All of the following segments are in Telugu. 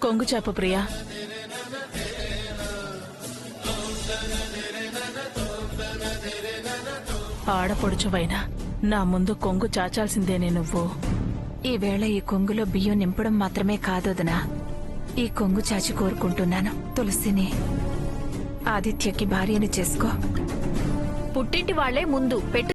కొంగు చేప ప్రియా. ఆడపొడుచువైనా నా ముందు కొంగు చాచాల్సిందేనే నువ్వు. ఈవేళ ఈ కొంగులో బియ్యం నింపడం మాత్రమే కాదొదనా, ఈ కొంగు చాచి కోరుకుంటున్నాను. తులసిని ఆదిత్యకి భార్యని చేసుకో. పుట్టింటి వాళ్లే ముందు పెట్టు.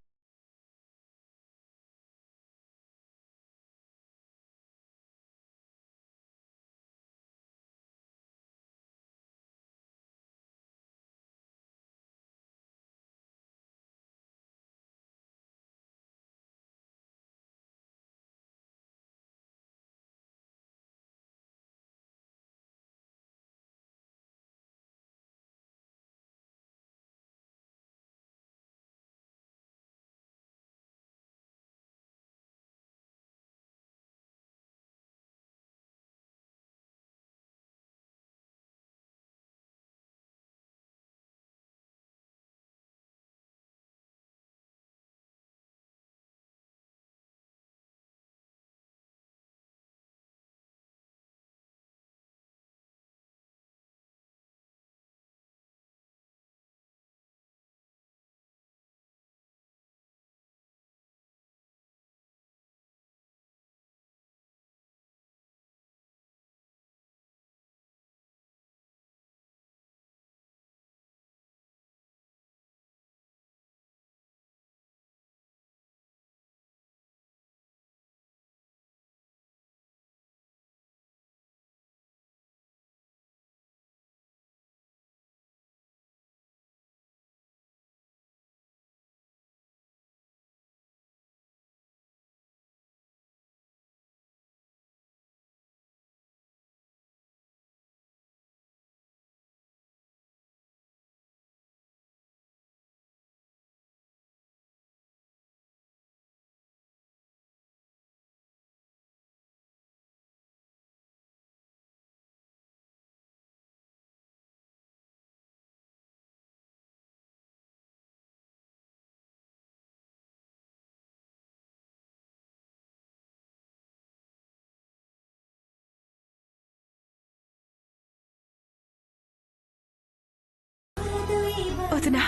వదనా,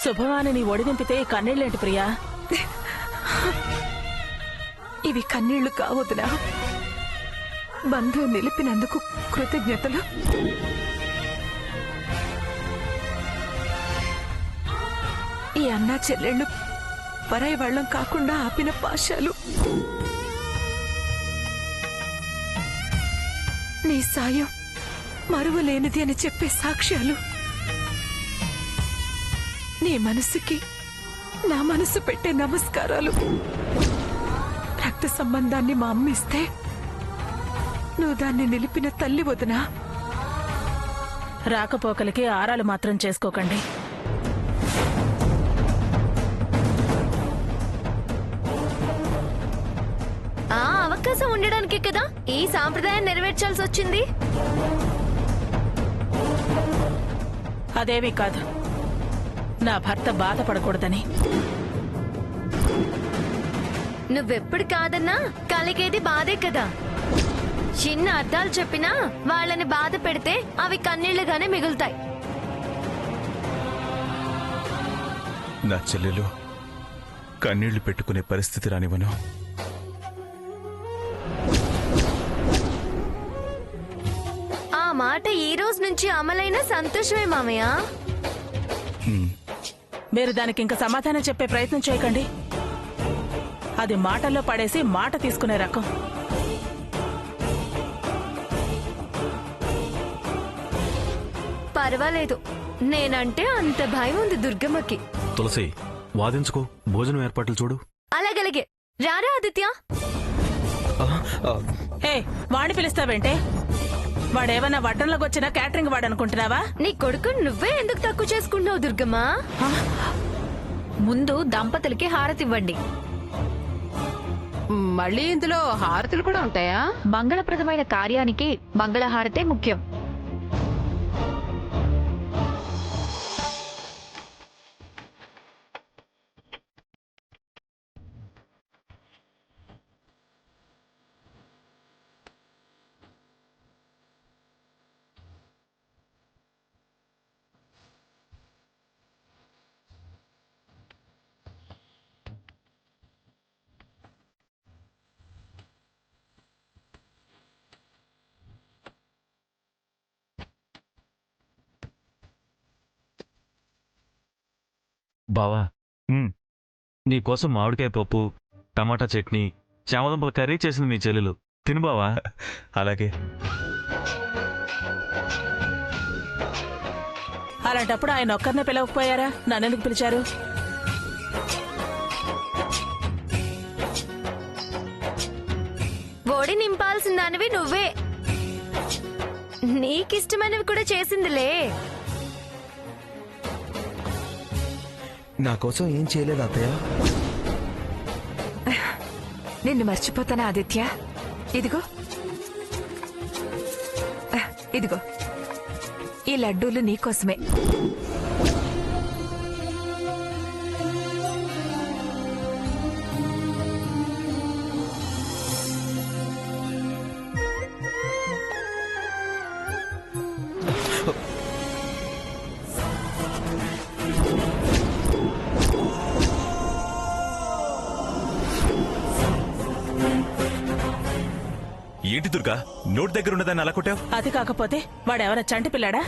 శుభవాని నీ ఒడి నింపితే కన్నీళ్ళేంటి ప్రియా? ఇవి కన్నీళ్లు కావద్దునా, బంధువు నిలిపినందుకు కృతజ్ఞతలు. ఈ అన్నా చెల్లెళ్ళు పరాయి వాళ్ళం కాకుండా ఆపిన పాశాలు. నీ సాయం మరువలేనిది అని చెప్పే సాక్ష్యాలు. నీ మనసుకి నా మనసు పెట్టే నమస్కారాలు. రక్త సంబంధాన్ని మా అమ్మిస్తే నువ్వు దాన్ని నిలిపిన తల్లి వదనా. రాకపోకలకి ఆరాలు మాత్రం చేసుకోకండి. ఆ అవకాశం ఉండడానికే కదా ఈ సాంప్రదాయం నెరవేర్చాల్సి వచ్చింది. అదేమీ కాదు, నా భర్త బాధపడకూడదని. నువ్వెప్పుడు కాదన్నా కలిగేది బాధే కదా. చిన్న అర్థాలు చెప్పినా వాళ్ళని బాధ పెడితే అవి కన్నీళ్లుగానే మిగులుతాయి. నా చెల్లెలు కన్నీళ్లు పెట్టుకునే పరిస్థితి రానివ్వను. ఆ మాట ఈ రోజు నుంచి అమలైన సంతోషమే మామయ్య. మీరు దానికి ఇంకా సమాధానం చెప్పే ప్రయత్నం చేయకండి. అది మాటల్లో పడేసి మాట తీసుకునే రకం. పర్వాలేదు, నేనంటే అంత భయం ఉంది దుర్గమ్మకి. తులసి, వాదించుకో, భోజనం ఏర్పాట్లు చూడు. అలాగలాగే రారా ఆదిత్య. ఏ వాణ్ణి పిలుస్తావేంటే? వాడేమన్నా వడ్డంలోకి వచ్చిన క్యాటరింగ్ వాడనుకుంటున్నావా? నీ కొడుకుని నువ్వే ఎందుకు తక్కువ చేసుకుంటున్నావు దుర్గమ్మ? ముందు దంపతులకి హారతివ్వండి. మళ్ళీ ఇందులో హారతులు కూడా ఉంటాయా? మంగళప్రదమైన కార్యానికి మంగళహారతే ముఖ్యం. బావా ఉమ్, నీకోసం మామిడికాయ పప్పు టమాటా చట్నీ చామదుంప కర్రీ చేసింది మీ చెల్లెలు తిను బావా. అలాగే. అలాంటప్పుడు ఆయన ఒక్కరినే పిలవకపోయారా? నన్నెందుకు పిలిచారు? ఓడి నింపాల్సిన దానివి నువ్వే. నీకిష్టమైనవి కూడా చేసిందిలే. నా కోసం ఏం చేయలేదు అత్తయ్య. నిన్ను మర్చిపోతానా ఆదిత్య? ఇదిగో ఇదిగో ఈ లడ్డూలు నీకోసమే. ఏంటి దుర్గా, నోటి దగ్గర ఉన్నదాన్ని అలా కొట్టావు? అది కాకపోతే వాడెవరో చంటి పిల్లాడా?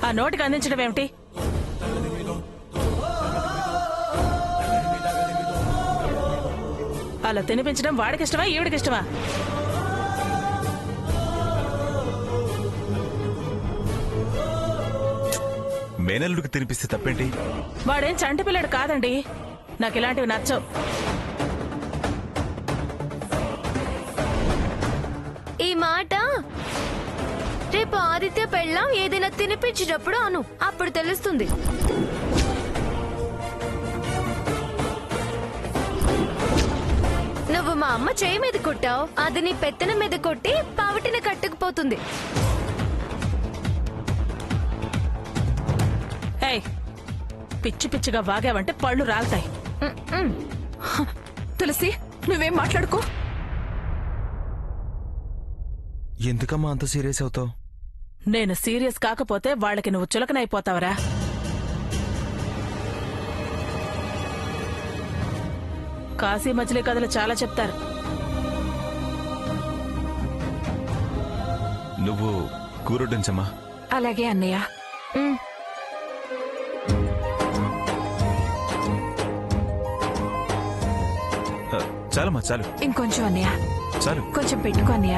ఆ నోటికి అందించడం ఏమిటి? అలా తినిపించడం వాడికిష్టమా ఈవిడికిష్టమా? మేనల్లుడికి తినిపిస్తే తప్పేంటి? వాడేం చంటి పిల్లడు కాదండి. నాకు ఇలాంటివి నచ్చవు. ఈ మాట రేపు ఆదిత్య పెళ్ళాం ఏదైనా తినిపించేటప్పుడు అను, అప్పుడు తెలుస్తుంది. నువ్వు మా అమ్మ చేయి మీద కొట్టావు, అది నీ పెత్తనం మీద కొట్టి పావటిని కట్టుకుపోతుంది. ఏయ్, పిచ్చి పిచ్చిగా వాగావంటే పళ్ళు రాలుతాయి. తులసి నువ్వేం మాట్లాడుకో. ఎందుకమ్మా అంత సీరియస్ అవుతావు? నేను సీరియస్ కాకపోతే వాళ్ళకి నువ్వు చులకనైపోతావరా? కాశీ మజిలీ కథలు చాలా చెప్తారు. నువ్వు కూరొడ్డించమ్మా. అలాగే అన్నయ్య. చాలమ్మా, చాలు ఇంకొంచెం అన్నయ్య. చాలు. కొంచెం పెట్టుకో అన్నయ్య.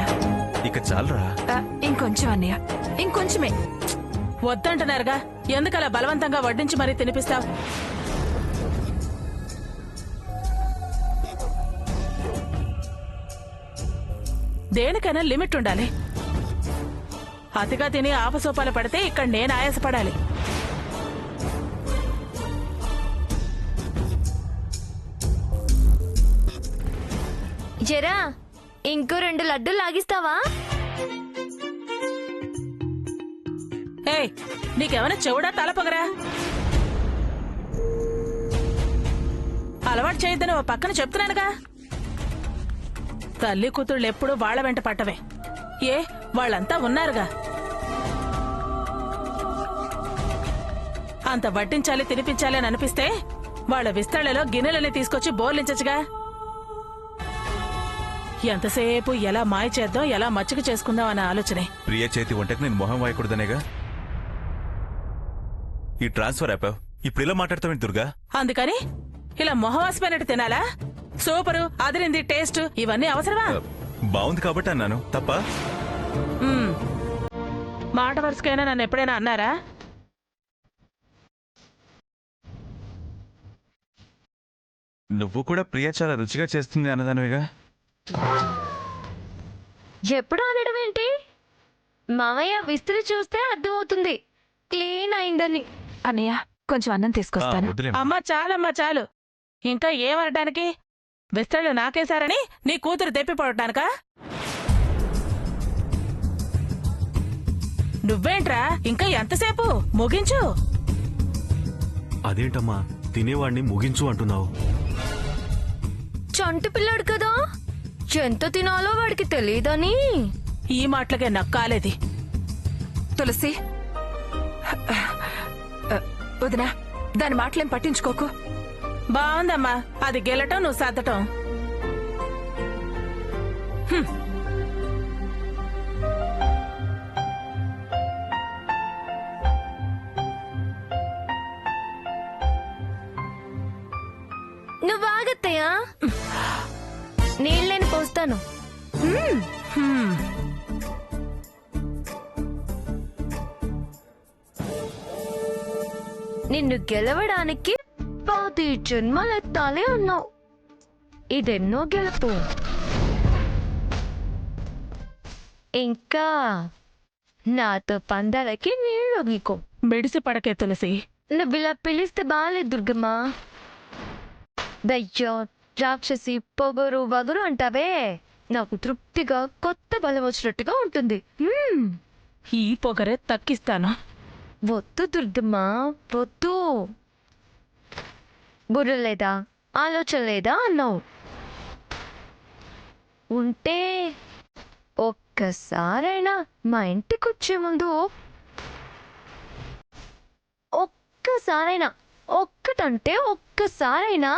ఇక చాలురా. ఇంకొంచెం అన్నయ్య, ఇంకొంచెమే. వద్దంటున్నారుగా, ఎందుకలా బలవంతంగా వడ్డించి మరీ తినిపిస్తావు? దేనికైనా లిమిట్ ఉండాలి. అతిగా తిని ఆపసోపాలు పడితే ఇక్కడ నేను ఆయాసపడాలి. జరా ఇంకో 2 లడ్డూలు లాగిస్తావా? ఏయ్, నీకేమైనా చెవుడా తలపగరా? అలవాటు చేయొద్దని ఓ పక్కన చెప్తున్నానుగా. తల్లి కూతుళ్ళు ఎప్పుడూ వాళ్ల వెంట పట్టవే. ఏ, వాళ్ళంతా ఉన్నారుగా. అంత వడ్డించాలి తినిపించాలి అని అనిపిస్తే వాళ్ళ విస్తళ్లలో గిన్నెలని తీసుకొచ్చి బోర్లించచ్చుగా. ఎంతసేపు ఎలా మాయ చేద్దాం, ఎలా మచ్చిక చేసుకుందాం అనే ఆలోచనే. ప్రియ చేతి వంటకు నేను మొహం వాయకూడదనేగా ఈ ట్రాన్స్ఫర్ ఆపావు. ఇప్పుడు ఇలా మాట్లాడతావేంటి దుర్గా? అందుకని ఇలా మొహవాసిపోయినట్టు తినాలా? సూపరు, అదిరింది, టేస్ట్, ఇవన్నీ అవసరమా? బాగుంది కాబట్టి అన్నాను, తప్ప? మాట వరుసకైనా నన్ను ఎప్పుడైనా అన్నారా? నువ్వు కూడా ప్రియ చాలా రుచిగా చేస్తుంది అన్నదానివిగా. ఎప్పుడు అనడం ఏంటి? మామయ్య విస్తరి చూస్తే అర్థమవుతుంది క్లీన్ అయిందని. అన్నయ్య కొంచెం అన్నం తీసుకొస్తాను. అమ్మా చాలమ్మా చాలు. ఇంకా ఏమనడానికి? విస్తళ్ళు నాకేశారని నీ కూతురు తెప్పిపోవటానికా? నువ్వేంట్రా ఇంకా ఎంతసేపు? ముగించు. అదేంటమ్మా తినేవాడిని ముగించు అంటున్నావు? చంటి పిల్లాడు కదా, ఎంత తినాలో వాడికి తెలియదని. ఈ మాటలకే నక్కాలేది. తులసి వదినా, దాని మాటలేం పట్టించుకోకు. బాగుందమ్మా, అది గెలటం నువ్వు సర్దటం. నువ్వు ఆగత్తయ్యా, నీళ్ళని పోస్తాను. నిన్ను గెలవడానికి 10 జన్మలెత్తాలి అన్నావు. ఇదెన్నో గెలుపు. ఇంకా నాతో పందాలకి నీళ్ళు నీకు. మెడిసి పడకే తులసి. నువ్వు ఇలా పిలిస్తే బాగాలేదు దుర్గమ్మ. దయ్యం, రాక్షసి, పొగరు వగరు అంటావే, నాకు తృప్తిగా కొత్త బలం వచ్చినట్టుగా ఉంటుంది. ఈ పొగరే తక్కిస్తాను. వద్దు దుర్గమ్మ, వద్దు. బుర్ర లేదా, ఆలోచన లేదా అన్నావు. ఉంటే ఒక్కసారైనా మా ఇంటికి వచ్చే ముందు ఒక్కసారైనా, ఒక్కటంటే ఒక్కసారైనా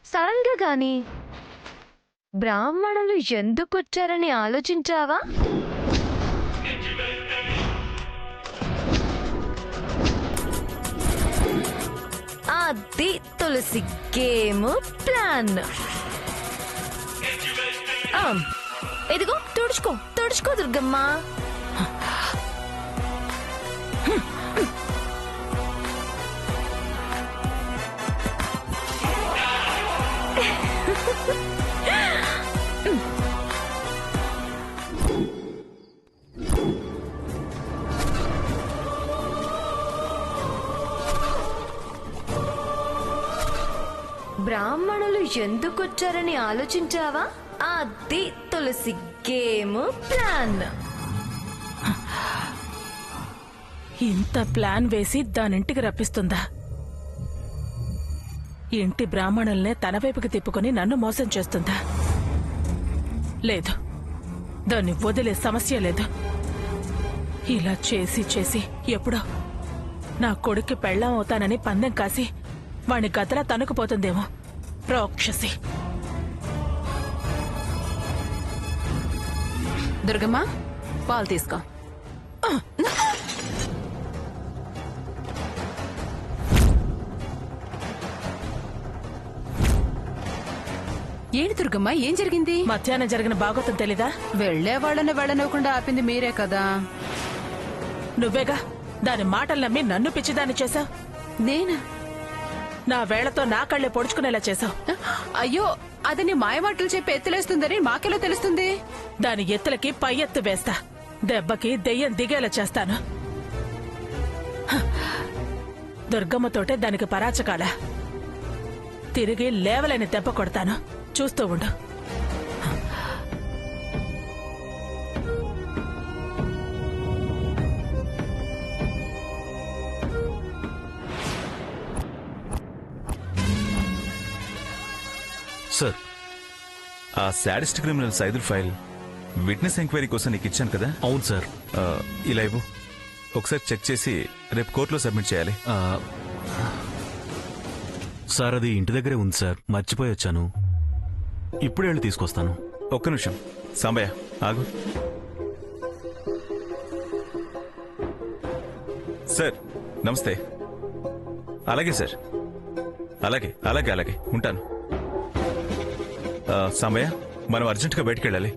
సడన్ గా గాని బ్రాహ్మణులు ఎందుకు వచ్చారని ఆలోచించావా? అది తులసి గేమ్ ప్లాన్. ఇదిగో తుడుచుకో, తుడుచుకో దుర్గమ్మ. బ్రాహ్మణులు ఎందుకొచ్చారని ఆలోచించావా? అది తులసి గేమ్ ప్లాన్. ఇంత ప్లాన్ వేసి దానింటికి రప్పిస్తుందా? ఇంటి బ్రాహ్మణుల్నే తన వైపుకి తిప్పుకొని నన్ను మోసం చేస్తుందా? లేదు, దాన్ని వదిలే సమస్య లేదు. ఇలా చేసి చేసి ఎప్పుడో నా కొడుక్కి పెళ్ళాం అవుతానని పందెం కాసి వాణ్ణి గతలా తనుకుపోతుందేమో రాక్షసి. దుర్గమ్మ, పాలు తీసుకో. ఏంటి దుర్గమ్మ, ఏం జరిగింది? మధ్యాహ్నం జరిగిన బాగోతం తెలీదా? వెళ్లే వాళ్ళని వెళ్ళనివ్వకుండా ఆపింది మీరే కదా. నువ్వేగా దాని మాటలు నమ్మి నన్ను పిచ్చిదాన్ని చేశావు. నేనా? నా వేళ్లతో నా కళ్ళే పొడుచుకునేలా చేశావు. అయ్యో, అది నీ మాయమాటలు చెప్పి ఎత్తులేస్తుందని మాకెలా తెలుస్తుంది? దాని ఎత్తులకి పై ఎత్తు వేస్తా, దెబ్బకి దెయ్యం దిగేలా చేస్తాను. దుర్గమ్మతోటే దానికి పరాచకాల. తిరిగి లేవలేని దెబ్బ కొడతాను, చూస్తూ ఉండు. సార్, ఆ sadist criminal Saidul file witness enquiry కోసం నీకు ఇచ్చాను కదా? అవును సార్. ఇలా ఇవ్వు, ఒకసారి చెక్ చేసి రేపు కోర్టులో సబ్మిట్ చేయాలి. సార్, అది ఇంటి దగ్గరే ఉంది సార్, మర్చిపోయి వచ్చాను. ఇప్పుడే వెళ్ళి తీసుకొస్తాను. ఒక్క నిమిషం సాంబయ్య, ఆగు. సార్ నమస్తే. అలాగే సార్, అలాగే అలాగే అలాగే ఉంటాను. సాంబయ్య, మనం అర్జెంటుగా బయటికి వెళ్ళాలి.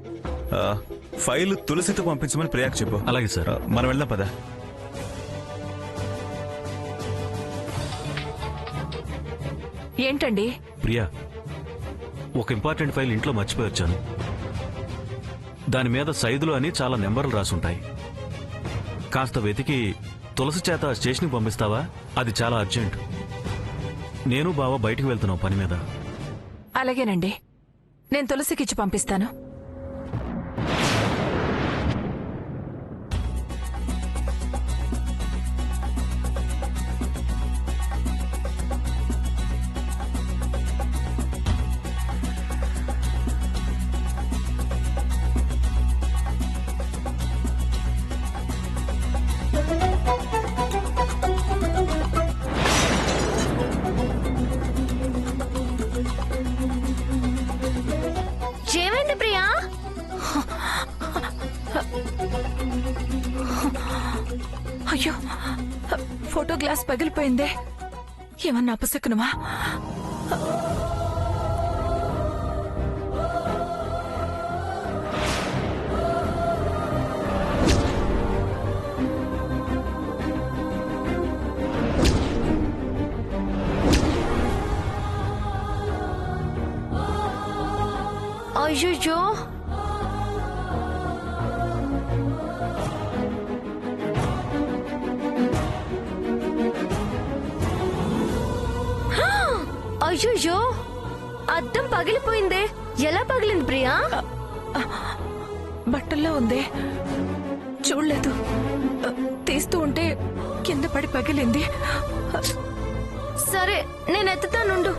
ఫైల్ తులసితో పంపించమని ప్రియాకి చెప్పు. అలాగే సార్. మనం వెళ్దాం పదా. ఏంటండి? ప్రియా, ఒక ఇంపార్టెంట్ ఫైల్ ఇంట్లో మర్చిపోయి వచ్చాను. దాని మీద సైదులు అని చాలా నెంబర్లు రాసుంటాయి. కాస్త వెతికి తులసి చేత స్టేషన్కి పంపిస్తావా? అది చాలా అర్జెంట్. నేను బావ బయటికి వెళ్తున్నాం పని మీద. అలాగేనండి, నేను తులసికిచ్చి పంపిస్తాను. ఏమైంది ప్రియా? అయ్యో, ఫోటో గ్లాస్ పగిలిపోయిందే. ఏమన్నా అపశకునమా? అయ్యో అయ్యో అద్దం పగిలిపోయిందే. ఎలా పగిలింది ప్రియా? బట్టల్లో ఉందే, చూడలేదు. తీస్తూ ఉంటే కింద పడి పగిలింది. సరే నేను ఎత్తుతానుండు.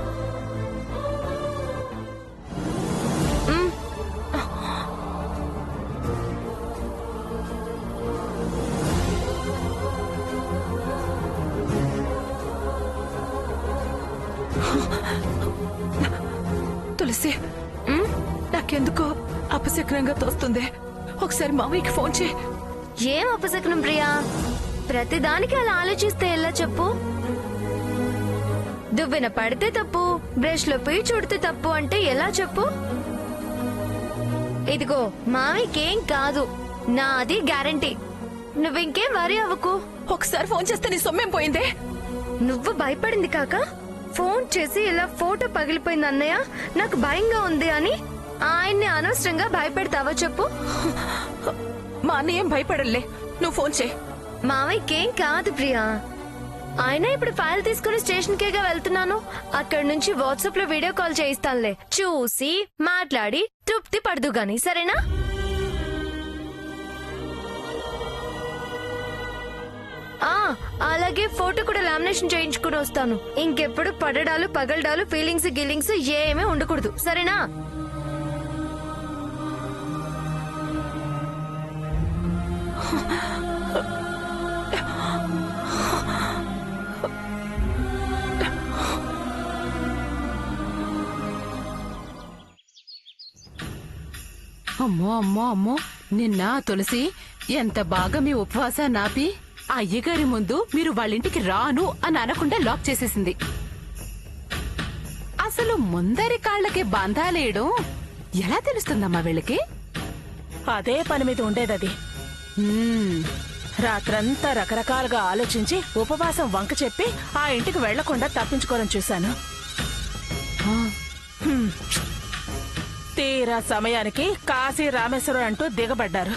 తులసి, నాకెందుకో అపశకునంగా తోస్తుంది. ఒకసారి మామయ్యకి ఫోన్ చేయి. ఏం అపశకునం ప్రియా? ప్రతిదానికి అలా ఆలోచిస్తే ఎలా చెప్పు? దువ్వెన పడితే తప్పు, బ్రష్ లో పోయి చుడితే తప్పు అంటే ఎలా చెప్పు? ఇదిగో మావికేం కాదు, నాది గ్యారంటీ. నువ్వింకేం వరి అవ్వకు. ఒకసారి ఫోన్ చేస్తే నీ సొమ్మేం పోయిందే? నువ్వు భయపడింది కాక ఫోన్ చేసి ఇలా ఫోటో పగిలిపోయింది అన్నయ్య, నాకు భయంగా ఉంది అని ఆయన్ని అనవసరంగా భయపెడతావా చెప్పు? మా అన్నయ్య ఏం భయపడలే, నువ్వు ఫోన్ చేయి. మావయ్యకేం కాదు ప్రియా. ఆయన ఇప్పుడు ఫైల్ తీసుకుని స్టేషన్ కేగా వెళ్తున్నాను. అక్కడి నుంచి వాట్సాప్ లో వీడియో కాల్ చేయిస్తానులే. చూసి మాట్లాడి తృప్తి పడదు గాని, సరేనా? అలాగే ఫోటో కూడా లామినేషన్ చేయించుకుని వస్తాను. ఇంకెప్పుడు పడడాలు పగలడాలు ఫీలింగ్స్ గిల్లింగ్స్ ఏమీ ఉండకూడదు, సరేనా? అమ్మో అమ్మో అమ్మో, నిన్న తులసి ఎంత బాగా మీ ఉపవాసాన్ని ఆపి అయ్యగారి ముందు మీరు వాళ్ళింటికి రాను అని అనకుండా లాక్ చేసేసింది. అసలు ముందరి కాళ్ళకి బంధాలేయడం ఎలా తెలుస్తుందమ్మా వీళ్ళకి? అదే పని మీద ఉండేదది. రాత్రంతా రకరకాలుగా ఆలోచించి ఉపవాసం వంక చెప్పి ఆ ఇంటికి వెళ్లకుండా తప్పించుకోవడం చూశాను. తీరా సమయానికి కాశీ రామేశ్వరం అంటూ దిగబడ్డారు.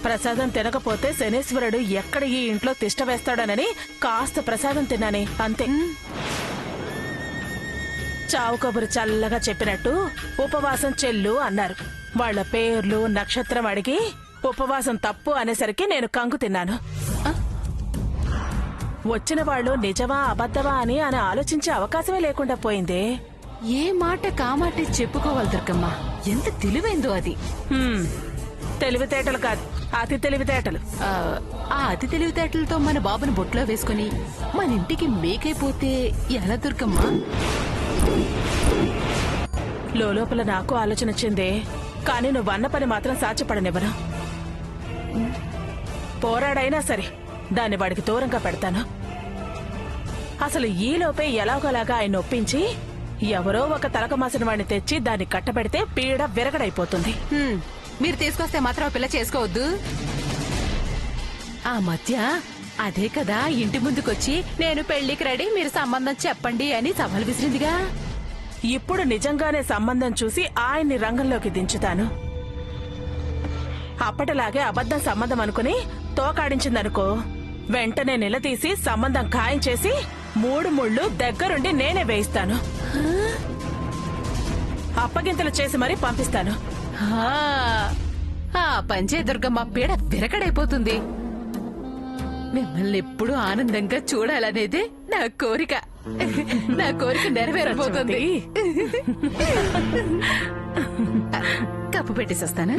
ప్రసాదం తినకపోతే శనీశ్వరుడు ఎక్కడ ఈ ఇంట్లో తిష్ట వేస్తాడనని కాస్త ప్రసాదం తిన్నానే, అంతే. చావు కబురు చల్లగా చెప్పినట్టు ఉపవాసం చెల్లు అన్నారు. వాళ్ల పేర్లు నక్షత్రం అడిగి ఉపవాసం తప్పు అనేసరికి నేను కంగు తిన్నాను. వచ్చిన వాళ్ళు నిజమా అబద్ధమా అని ఆలోచించే అవకాశమే లేకుండా పోయిందే. ఏ మాట కామాట చెప్పుకోవాలి దుర్గమ్మ, ఎంత తెలివైందో అది. తెలివితేటలు కాదు, అతి తెలివితేటలు. ఆ అతి తెలివితేటలతో మన బాబుని బొట్లో వేసుకుని మన ఇంటికి మేకైపోతే ఎలా దుర్గమ్మ? లోపల నాకు ఆలోచన వచ్చిందే, కానీ నువ్వన్న పని మాత్రం సాధ్యపడనివ్వను. పోరాడైనా సరే దాన్ని వాడికి దూరంగా పెడతాను. అసలు ఈలోపే ఎలాగోలాగా ఆయన ఒప్పించి ఎవరో ఒక తలకమాసిన వాడిని తెచ్చి దాన్ని కట్టబెడితే పీడ విరగడైపోతుంది. మీరు తీసుకొస్తే మాత్రం పిల్ల చేసుకోవద్దు. ఆ మధ్య అదే కదా ఇంటి ముందుకొచ్చి నేను పెళ్లికి రెడీ, మీరు సంబంధం చెప్పండి అని సవాల్ విసిరిందిగా. ఇప్పుడు నిజంగానే సంబంధం చూసి ఆయన్ని రంగంలోకి దించుతాను. అప్పటిలాగే అబద్ధం సంబంధం అనుకుని తోకాడించిందనుకో, వెంటనే నిలదీసి సంబంధం ఖాయం చేసి 3 ముళ్ళు దగ్గరుండి నేనే వేయిస్తాను. అప్పగింతలు చేసి మరీ పంపిస్తాను. ఆ పంచే దుర్గమ్మ పీడ విరకడైపోతుంది. మిమ్మల్ని ఎప్పుడు ఆనందంగా చూడాలనేదే నా కోరిక. నా కోరిక నెరవేరబోతుంది. కప్పు పెట్టేసి వస్తాను.